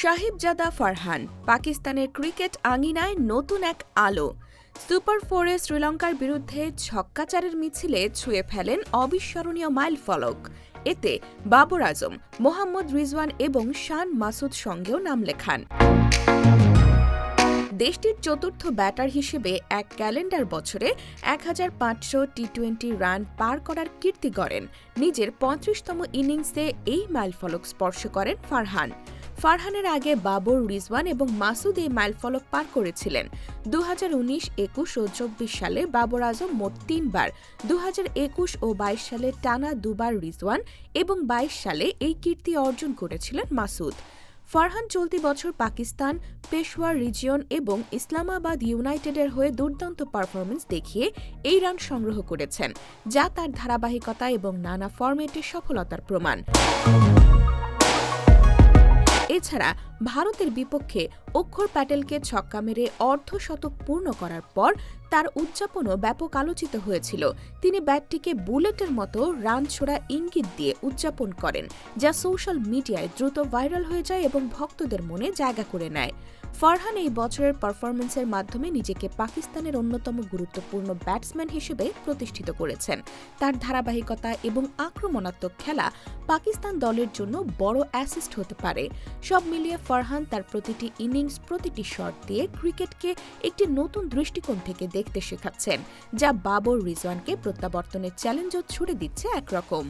সাহিবজাদা ফারহান, পাকিস্তানের ক্রিকেট আঙিনায় নতুন এক আলো। সুপার ফোরে শ্রীলঙ্কার বিরুদ্ধে ছক্কাচারের মিছিলে ছুঁয়ে ফেলেন অবিস্মরণীয় মাইলফলক। এতে বাবর আজম, মোহাম্মদ রিজওয়ান এবং শান মাসুদ সঙ্গেও নাম লেখান। দেশটির চতুর্থ ব্যাটার হিসেবে এক ক্যালেন্ডার বছরে ১৫০০ টি-২০ রান পার করার কীর্তি গড়েন। নিজের ৩৫তম ইনিংসে এই মাইলফলক স্পর্শ করেন ফারহান। ফারহানের আগে বাবর, রিজওয়ান এবং মাসুদ এই মাইলফলক পার করেছিলেন। ২০১৯, ২১ ও ২৪ সালে বাবর আজম মোট ৩ বার, ২০২১ ও ২২ সালে টানা ২ বার রিজওয়ান এবং ২২ সালে এই কীর্তি অর্জন করেছিলেন মাসুদ। ফারহান চলতি বছর পাকিস্তান, পেশওয়ার রিজিয়ন এবং ইসলামাবাদ ইউনাইটেডের হয়ে দুর্দান্ত পারফরমেন্স দেখিয়ে এই রান সংগ্রহ করেছেন, যা তার ধারাবাহিকতা এবং নানা ফরম্যাটে সফলতার প্রমাণ। এছাড়া ভারতের বিপক্ষে অক্ষর প্যাটেলকে ছক্কা মেরে অর্ধশতক পূর্ণ করার পর তার উদযাপনও ব্যাপক আলোচিত হয়েছিল। তিনি ব্যাটটিকে বুলেটের মতো রান ছোড়া ইঙ্গিত দিয়ে উদযাপন করেন, যা সোশ্যাল মিডিয়ায় দ্রুত ভাইরাল হয়ে যায় এবং ভক্তদের মনে জায়গা করে নেয়। ফারহান এই বছরের পারফরমেন্সের মাধ্যমে নিজেকে পাকিস্তানের অন্যতম গুরুত্বপূর্ণ ব্যাটসম্যান হিসেবে প্রতিষ্ঠিত করেছেন। তার ধারাবাহিকতা এবং আক্রমণাত্মক খেলা পাকিস্তান দলের জন্য বড় অ্যাসিস্ট হতে পারে। সব মিলিয়ে ফারহান তার প্রতিটি ইনিংস, প্রতিটি শট দিয়ে ক্রিকেটকে একটি নতুন দৃষ্টিকোণ থেকে দেখতে শেখাচ্ছেন, যা বাবর, রিজওয়ানকে প্রত্যাবর্তনের চ্যালেঞ্জও ছুড়ে দিচ্ছে একরকম।